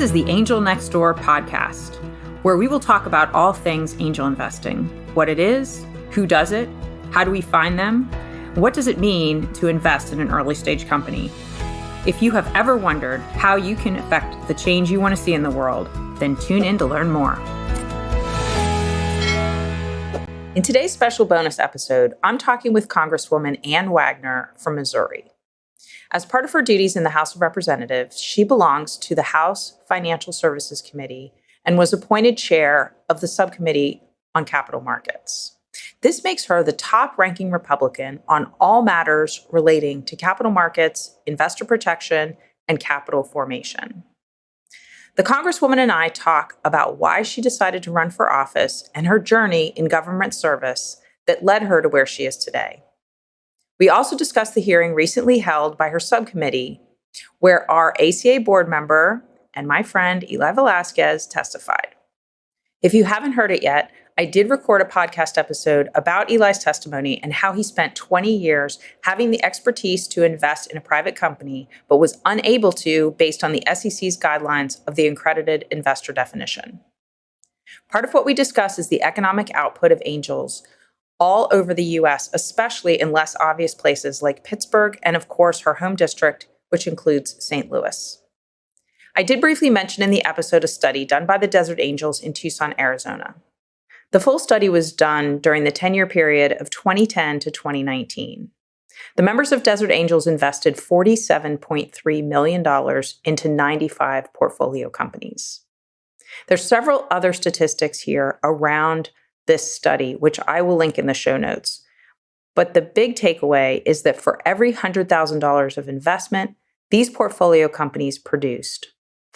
This is the Angel Next Door podcast, where we will talk about all things angel investing, what it is, who does it, how do we find them, what does it mean to invest in an early stage company. If you have ever wondered how you can affect the change you want to see in the world, then tune in to learn more. In today's special bonus episode, I'm talking with Congresswoman Ann Wagner from Missouri. As part of her duties in the House of Representatives, she belongs to the House Financial Services Committee and was appointed chair of the subcommittee on capital markets. This makes her the top-ranking Republican on all matters relating to capital markets, investor protection, and capital formation. The Congresswoman and I talk about why she decided to run for office and her journey in government service that led her to where she is today. We also discuss the hearing recently held by her subcommittee, where our ACA board member and my friend Eli Velasquez testified. If you haven't heard it yet, I did record a podcast episode about Eli's testimony and how he spent 20 years having the expertise to invest in a private company, but was unable to based on the SEC's guidelines of the accredited investor definition. Part of what we discuss is the economic output of angels all over the U.S., especially in less obvious places like Pittsburgh and, of course, her home district, which includes St. Louis. I did briefly mention in the episode a study done by the Desert Angels in Tucson, Arizona. The full study was done during the 10-year period of 2010 to 2019. The members of Desert Angels invested $47.3 million into 95 portfolio companies. There's several other statistics here around this study, which I will link in the show notes. But the big takeaway is that for every $100,000 of investment, these portfolio companies produced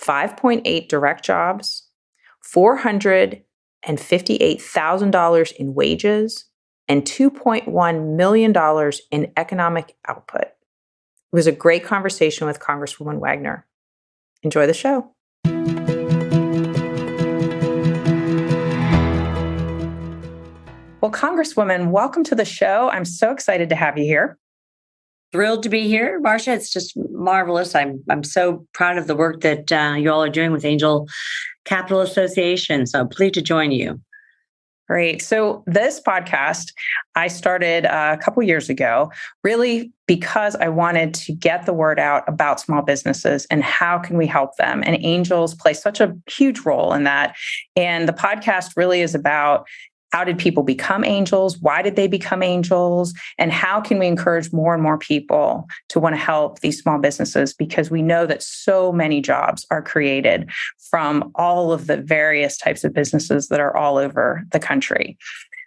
5.8 direct jobs, $458,000 in wages, and $2.1 million in economic output. It was a great conversation with Congresswoman Wagner. Enjoy the show. Well, Congresswoman, welcome to the show. I'm so excited to have you here. Thrilled to be here, Marcia. It's just marvelous. I'm so proud of the work that you all are doing with Angel Capital Association. So pleased to join you. Great. So this podcast I started a couple years ago, really because I wanted to get the word out about small businesses and how can we help them. And angels play such a huge role in that. And the podcast really is about how did people become angels? Why did they become angels? And how can we encourage more and more people to want to help these small businesses? Because we know that so many jobs are created from all of the various types of businesses that are all over the country.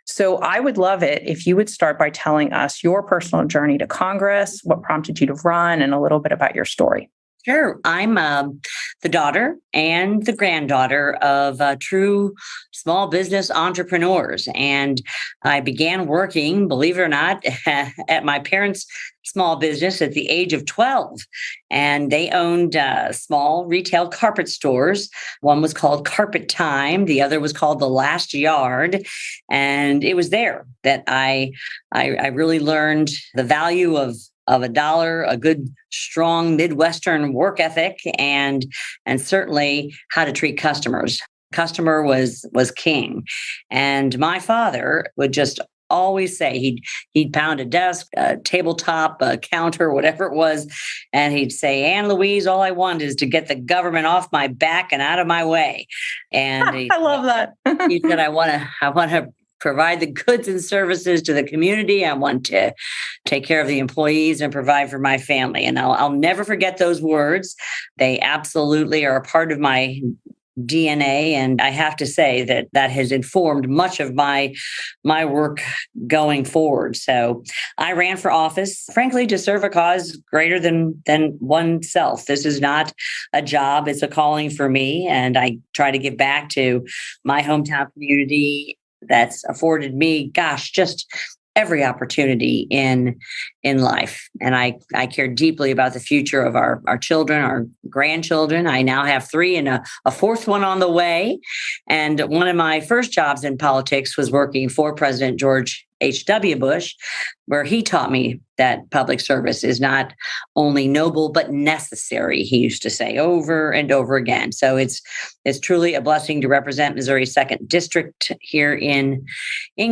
So I would love it if you would start by telling us your personal journey to Congress, what prompted you to run, and a little bit about your story. Sure. I'm the daughter and the granddaughter of true small business entrepreneurs. And I began working, believe it or not, at my parents' small business at the age of 12. And they owned small retail carpet stores. One was called Carpet Time. The other was called The Last Yard. And it was there that I really learned the value of a dollar, a good, strong Midwestern work ethic, and certainly how to treat customers. Customer was king. And my father would just always say, he'd pound a desk, a tabletop, a counter, whatever it was, and he'd say, "Ann Louise, all I want is to get the government off my back and out of my way." And I love that. He said, I want to provide the goods and services to the community. I want to take care of the employees and provide for my family. And I'll never forget those words. They absolutely are a part of my DNA. And I have to say that has informed much of my work going forward. So I ran for office, frankly, to serve a cause greater than oneself. This is not a job. It's a calling for me. And I try to give back to my hometown community that's afforded me, just every opportunity in life. And I care deeply about the future of our children, our grandchildren. I now have 3 and a fourth one on the way. And one of my first jobs in politics was working for President George H.W. Bush, where he taught me that public service is not only noble, but necessary, he used to say over and over again. So it's truly a blessing to represent Missouri's 2nd District here in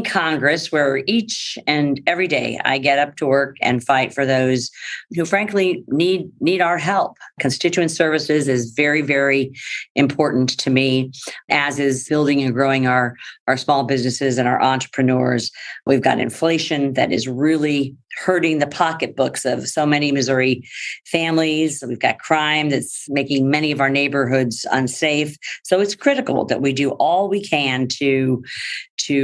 Congress, where each and every day I get up to work and fight for those who frankly need our help. Constituent services is very, very important to me, as is building and growing our small businesses and our entrepreneurs. We've got inflation that is really hurting the pocketbooks of so many Missouri families. We've got crime that's making many of our neighborhoods unsafe. So it's critical that we do all we can to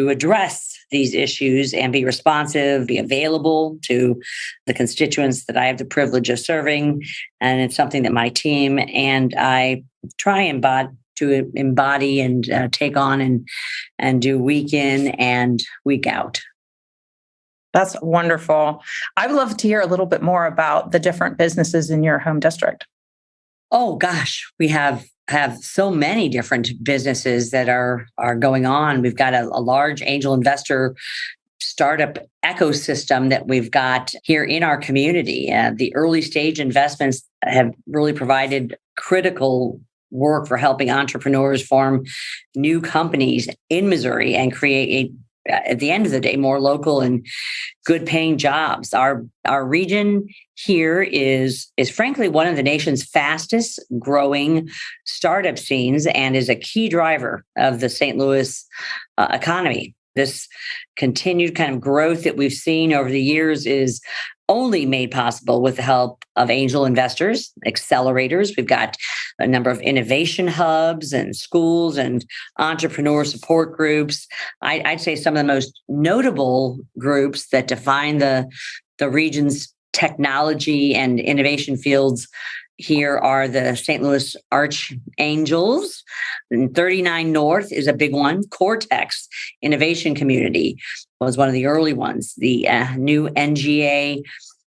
address these issues and be responsive, be available to the constituents that I have the privilege of serving. And it's something that my team and I try to embody and take on and do week in and week out. That's wonderful. I would love to hear a little bit more about the different businesses in your home district. Oh gosh, we have so many different businesses that are going on. We've got a large angel investor startup ecosystem that we've got here in our community. The early stage investments have really provided critical work for helping entrepreneurs form new companies in Missouri and create at the end of the day, more local and good paying jobs. Our region here is frankly one of the nation's fastest growing startup scenes and is a key driver of the St. Louis economy. This continued kind of growth that we've seen over the years is only made possible with the help of angel investors, accelerators. We've got a number of innovation hubs and schools and entrepreneur support groups. I'd say some of the most notable groups that define the region's technology and innovation fields here are the St. Louis Archangels. And 39 North is a big one. Cortex Innovation Community was one of the early ones. The new NGA,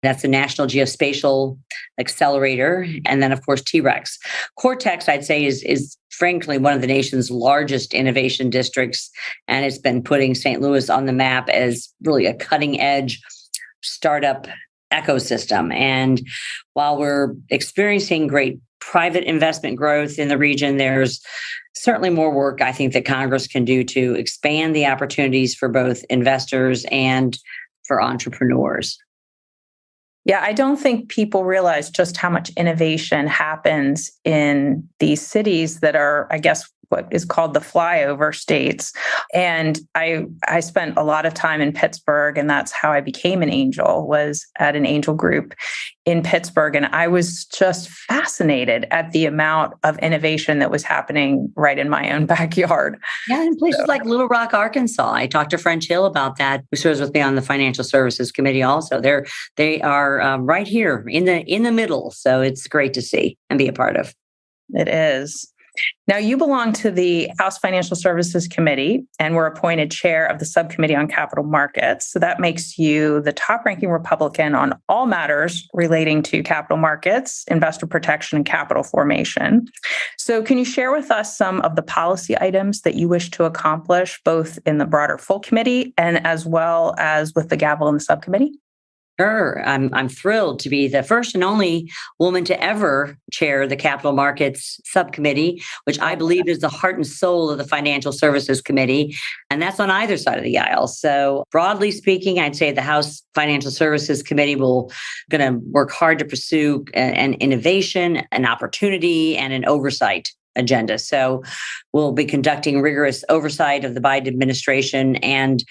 that's the National Geospatial Accelerator. And then, of course, TRex. Cortex, I'd say, is frankly one of the nation's largest innovation districts. And it's been putting St. Louis on the map as really a cutting edge startup ecosystem. And while we're experiencing great private investment growth in the region, there's certainly more work I think that Congress can do to expand the opportunities for both investors and for entrepreneurs. Yeah, I don't think people realize just how much innovation happens in these cities that are, I guess, what is called the flyover states. And I spent a lot of time in Pittsburgh, and that's how I became an angel, was at an angel group in Pittsburgh. And I was just fascinated at the amount of innovation that was happening right in my own backyard. Yeah, in places like Little Rock, Arkansas. I talked to French Hill about that, who serves with me on the Financial Services Committee also. They are right here in the middle. So it's great to see and be a part of. It is. Now, you belong to the House Financial Services Committee and were appointed chair of the subcommittee on capital markets. So that makes you the top-ranking Republican on all matters relating to capital markets, investor protection, and capital formation. So can you share with us some of the policy items that you wish to accomplish, both in the broader full committee and as well as with the gavel in the subcommittee? Sure. I'm thrilled to be the first and only woman to ever chair the Capital Markets Subcommittee, which I believe is the heart and soul of the Financial Services Committee. And that's on either side of the aisle. So broadly speaking, I'd say the House Financial Services Committee will going to work hard to pursue an innovation, an opportunity, and an oversight agenda. So we'll be conducting rigorous oversight of the Biden administration and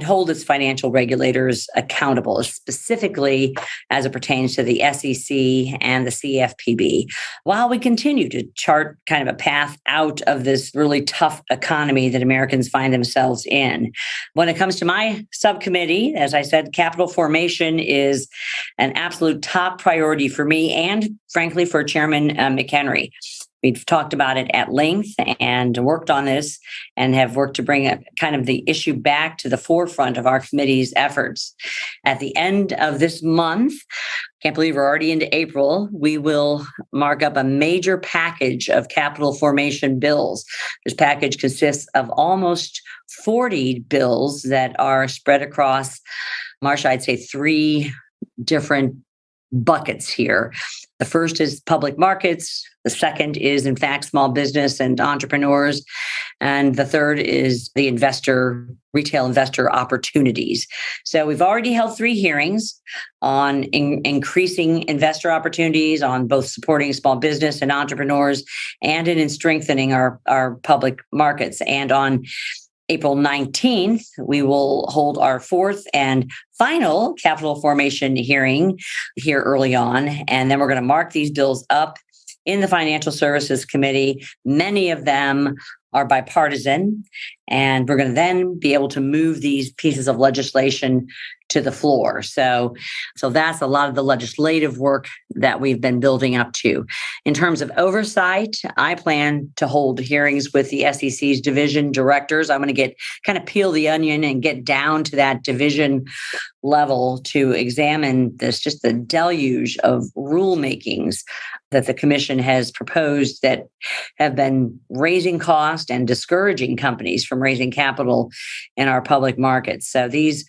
hold its financial regulators accountable, specifically as it pertains to the SEC and the CFPB, while we continue to chart kind of a path out of this really tough economy that Americans find themselves in. When it comes to my subcommittee, as I said, capital formation is an absolute top priority for me and, frankly, for Chairman McHenry. We've talked about it at length and worked on this and have worked to bring kind of the issue back to the forefront of our committee's efforts. At the end of this month, can't believe we're already into April, we will mark up a major package of capital formation bills. This package consists of almost 40 bills that are spread across, Marcia, I'd say 3 different buckets here. The first is public markets. The second is, in fact, small business and entrepreneurs. And the third is the retail investor opportunities. So we've already held 3 hearings on increasing investor opportunities, on both supporting small business and entrepreneurs, and in strengthening our public markets. And on April 19th, we will hold our 4th and final capital formation hearing here early on. And then we're going to mark these bills up in the Financial Services Committee. Many of them are bipartisan, and we're going to then be able to move these pieces of legislation to the floor. So that's a lot of the legislative work that we've been building up to. In terms of oversight, I plan to hold hearings with the SEC's division directors. I'm going to kind of peel the onion and get down to that division level to examine just the deluge of rulemakings that the commission has proposed that have been raising cost and discouraging companies from raising capital in our public markets. So these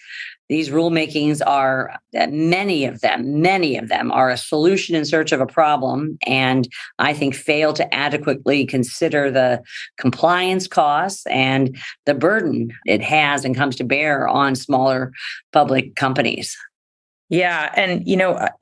rulemakings are, many of them are a solution in search of a problem, and I think fail to adequately consider the compliance costs and the burden it has and comes to bear on smaller public companies. Yeah. And,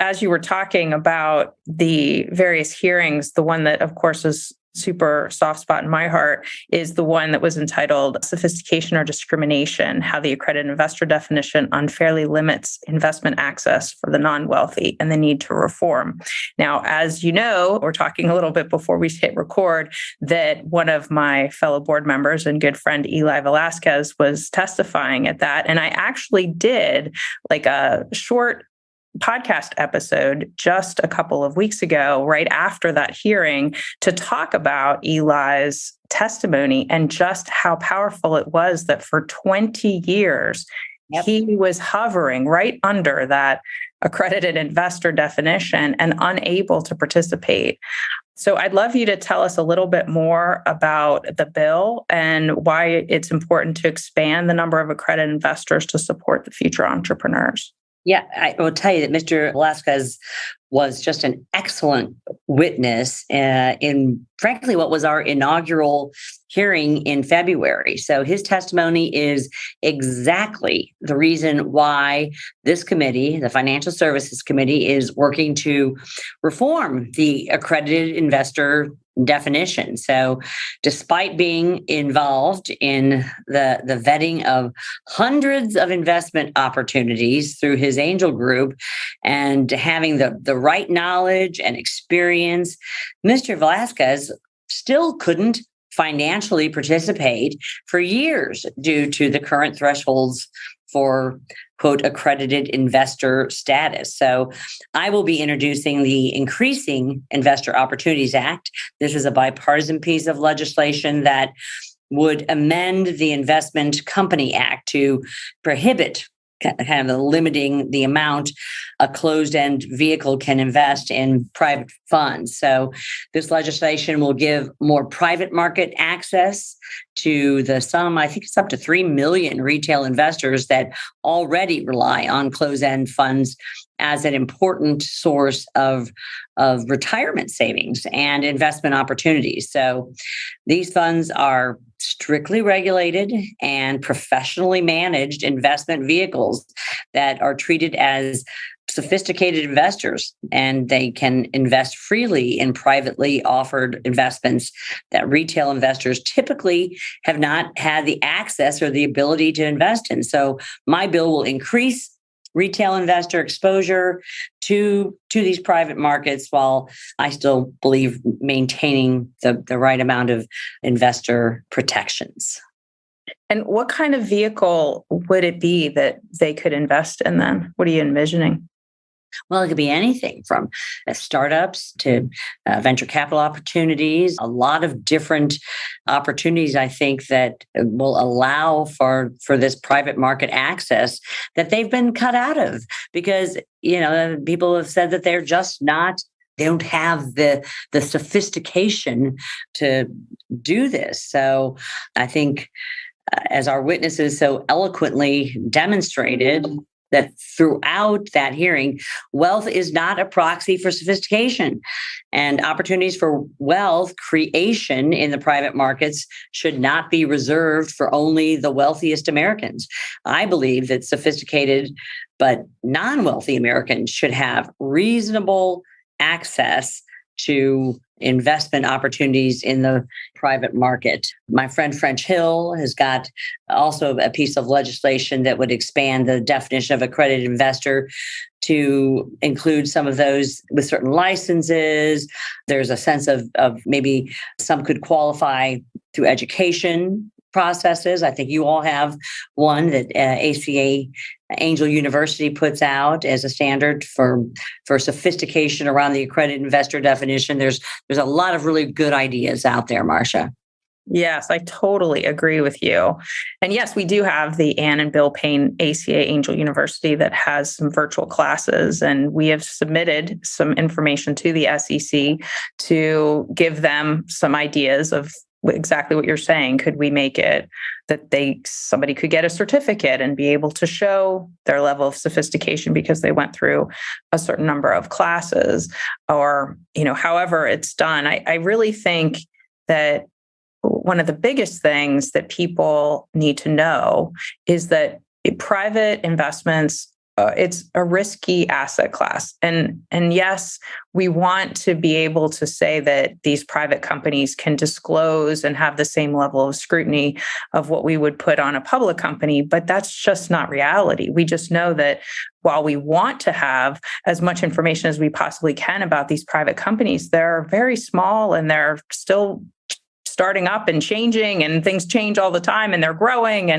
as you were talking about the various hearings, the one that, of course, is super soft spot in my heart is the one that was entitled Sophistication or Discrimination, How the Accredited Investor Definition Unfairly Limits Investment Access for the Non-Wealthy and the Need to Reform. Now, as you know, we're talking a little bit before we hit record that one of my fellow board members and good friend Eli Velasquez was testifying at that. And I actually did like a short podcast episode just a couple of weeks ago, right after that hearing, to talk about Eli's testimony and just how powerful it was that for 20 years, he was hovering right under that accredited investor definition and unable to participate. So I'd love you to tell us a little bit more about the bill and why it's important to expand the number of accredited investors to support the future entrepreneurs. Yeah, I will tell you that Mr. Velasquez was just an excellent witness in, frankly, what was our inaugural hearing in February. So his testimony is exactly the reason why this committee, the Financial Services Committee, is working to reform the accredited investor definition. So despite being involved in the vetting of hundreds of investment opportunities through his angel group and having the right knowledge and experience, Mr. Velasquez still couldn't financially participate for years due to the current thresholds for, quote, accredited investor status. So I will be introducing the Increasing Investor Opportunities Act. This is a bipartisan piece of legislation that would amend the Investment Company Act to prohibit kind of limiting the amount a closed-end vehicle can invest in private funds. So this legislation will give more private market access to I think it's up to 3 million retail investors that already rely on closed-end funds as an important source of retirement savings and investment opportunities. So these funds are strictly regulated and professionally managed investment vehicles that are treated as sophisticated investors, and they can invest freely in privately offered investments that retail investors typically have not had the access or the ability to invest in. So my bill will increase retail investor exposure to these private markets, while I still believe maintaining the right amount of investor protections. And what kind of vehicle would it be that they could invest in then? What are you envisioning? Well, it could be anything from startups to venture capital opportunities, a lot of different opportunities, I think, that will allow for this private market access that they've been cut out of because, people have said that they're just not. They don't have the sophistication to do this. So I think, as our witnesses so eloquently demonstrated, that throughout that hearing, wealth is not a proxy for sophistication, and opportunities for wealth creation in the private markets should not be reserved for only the wealthiest Americans. I believe that sophisticated but non-wealthy Americans should have reasonable access to investment opportunities in the private market. My friend French Hill has got also a piece of legislation that would expand the definition of accredited investor to include some of those with certain licenses. There's a sense of maybe some could qualify through education processes. I think you all have one that ACA Angel University puts out as a standard for sophistication around the accredited investor definition. There's a lot of really good ideas out there, Marcia. Yes, I totally agree with you. And yes, we do have the Ann and Bill Payne ACA Angel University that has some virtual classes, and we have submitted some information to the SEC to give them some ideas of exactly what you're saying. Could we make it that somebody could get a certificate and be able to show their level of sophistication because they went through a certain number of classes, or, however it's done. I really think that one of the biggest things that people need to know is that private investments, it's a risky asset class. And yes, we want to be able to say that these private companies can disclose and have the same level of scrutiny of what we would put on a public company, but that's just not reality. We just know that while we want to have as much information as we possibly can about these private companies, they're very small and they're still starting up and changing, and things change all the time, and they're growing.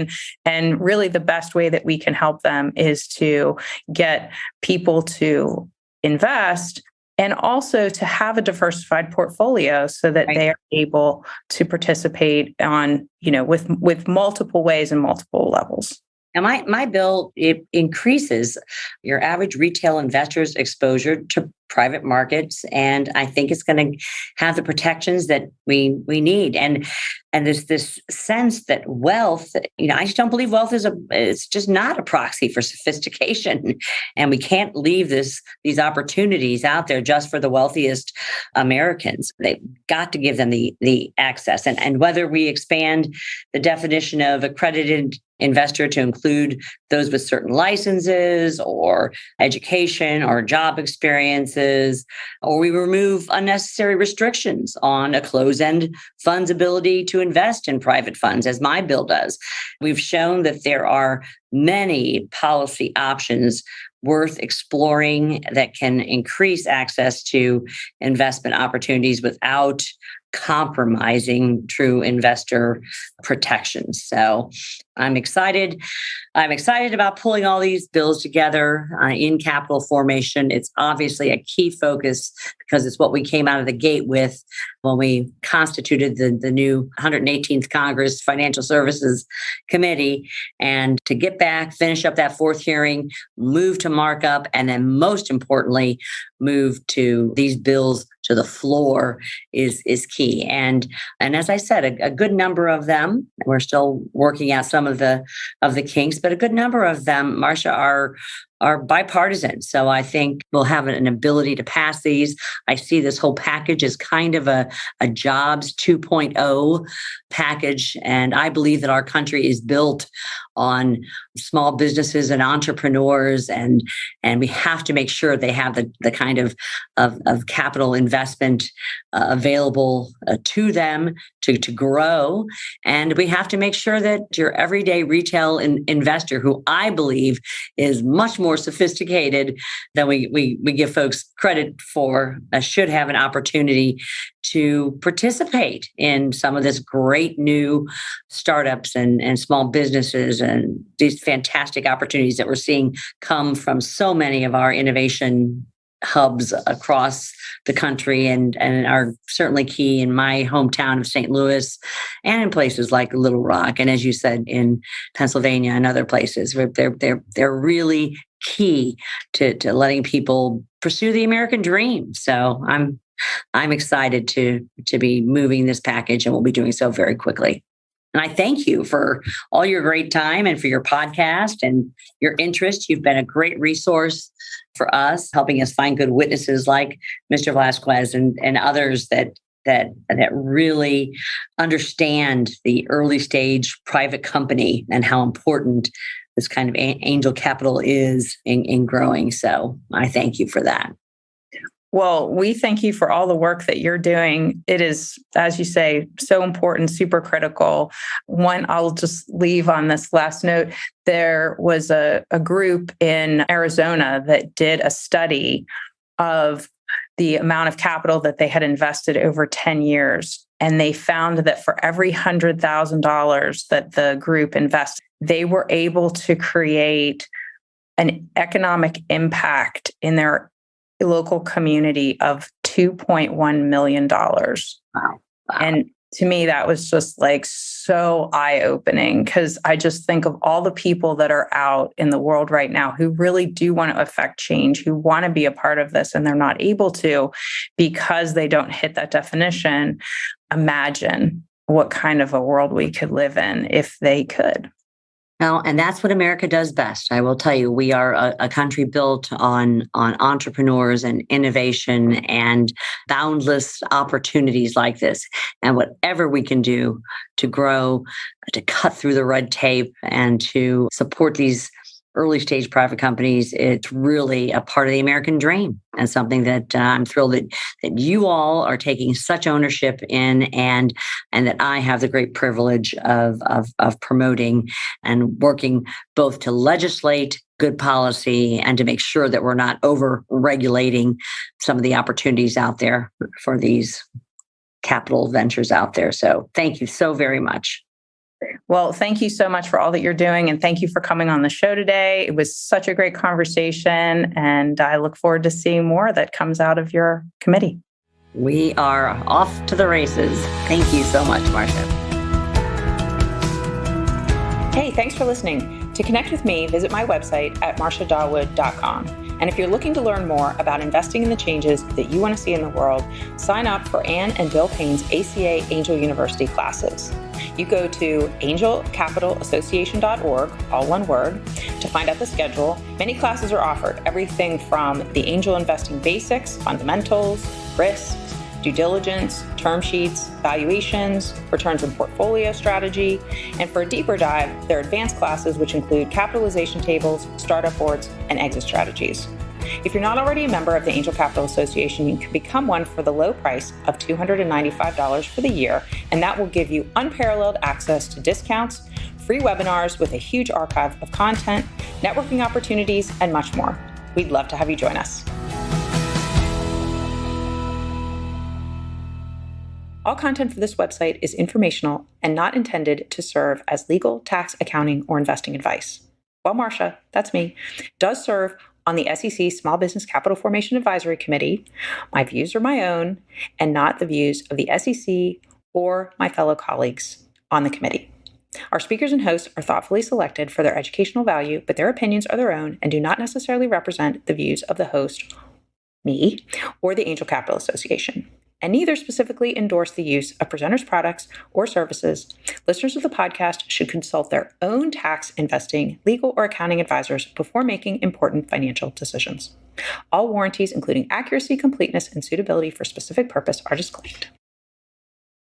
And really the best way that we can help them is to get people to invest and also to have a diversified portfolio so that they are able to participate on, with multiple ways and multiple levels. Now, my bill, it increases your average retail investor's exposure to private markets, and I think it's going to have the protections that we need. And there's this sense that wealth, I just don't believe wealth it's just not a proxy for sophistication, and we can't leave these opportunities out there just for the wealthiest Americans. They've got to give them the access, and whether we expand the definition of accredited investor to include those with certain licenses or education or job experiences, or we remove unnecessary restrictions on a closed-end fund's ability to invest in private funds, as my bill does. We've shown that there are many policy options worth exploring that can increase access to investment opportunities without compromising true investor protections. So I'm excited. I'm excited about pulling all these bills together in capital formation. It's obviously a key focus because it's what we came out of the gate with when we constituted the new 118th Congress Financial Services Committee. And to get back, finish up that fourth hearing, move to markup, and then most importantly, move to these bills to the floor is key. And as I said, a good number of them, we're still working out some of the kinks, but a good number of them, Marcia, are bipartisan. So I think we'll have an ability to pass these. I see this whole package as kind of a jobs 2.0 package. And I believe that our country is built on small businesses and entrepreneurs, and we have to make sure they have the kind of capital investment available to them to grow. And we have to make sure that your everyday retail investor, who I believe is much more more sophisticated than we give folks credit for, should have an opportunity to participate in some of this great new startups and small businesses and these fantastic opportunities that we're seeing come from so many of our innovation hubs across the country and are certainly key in my hometown of St. Louis and in places like Little Rock. And as you said, in Pennsylvania and other places, they're really key to letting people pursue the American dream. So I'm excited to be moving this package, and we'll be doing so very quickly. And I thank you for all your great time and for your podcast and your interest. You've been a great resource for us, helping us find good witnesses like Mr. Vasquez and others that really understand the early stage private company and how important this kind of angel capital is in growing. So I thank you for that. Well, we thank you for all the work that you're doing. It is, as you say, so important, super critical. One, I'll just leave on this last note. There was a group in Arizona that did a study of the amount of capital that they had invested over 10 years. And they found that for every $100,000 that the group invested, they were able to create an economic impact in their local community of $2.1 million. Wow. And to me, that was just like so eye-opening, because I just think of all the people that are out in the world right now who really do want to affect change, who want to be a part of this, and they're not able to because they don't hit that definition. Imagine what kind of a world we could live in if they could. Well, and that's what America does best. I will tell you, we are a country built on entrepreneurs and innovation and boundless opportunities like this. And whatever we can do to grow, to cut through the red tape and to support these early stage private companies, it's really a part of the American dream and something that I'm thrilled that you all are taking such ownership in, and that I have the great privilege of promoting and working both to legislate good policy and to make sure that we're not over regulating some of the opportunities out there for these capital ventures out there. So thank you so very much. Well, thank you so much for all that you're doing. And thank you for coming on the show today. It was such a great conversation. And I look forward to seeing more that comes out of your committee. We are off to the races. Thank you so much, Marcia. Hey, thanks for listening. To connect with me, visit my website at marciadawood.com. And if you're looking to learn more about investing in the changes that you want to see in the world, sign up for Ann and Bill Payne's ACA Angel University classes. You go to angelcapitalassociation.org, all one word, to find out the schedule. Many classes are offered, everything from the angel investing basics, fundamentals, risks, due diligence, term sheets, valuations, returns and portfolio strategy. And for a deeper dive, there are advanced classes which include capitalization tables, startup boards, and exit strategies. If you're not already a member of the Angel Capital Association, you can become one for the low price of $295 for the year, and that will give you unparalleled access to discounts, free webinars with a huge archive of content, networking opportunities, and much more. We'd love to have you join us. All content for this website is informational and not intended to serve as legal, tax, accounting, or investing advice. While Marcia, that's me, does serve on the SEC Small Business Capital Formation Advisory Committee, my views are my own and not the views of the SEC or my fellow colleagues on the committee. Our speakers and hosts are thoughtfully selected for their educational value, but their opinions are their own and do not necessarily represent the views of the host, me, or the Angel Capital Association, and neither specifically endorse the use of presenters' products or services. Listeners of the podcast should consult their own tax, investing, legal, or accounting advisors before making important financial decisions. All warranties, including accuracy, completeness, and suitability for specific purpose, are disclaimed.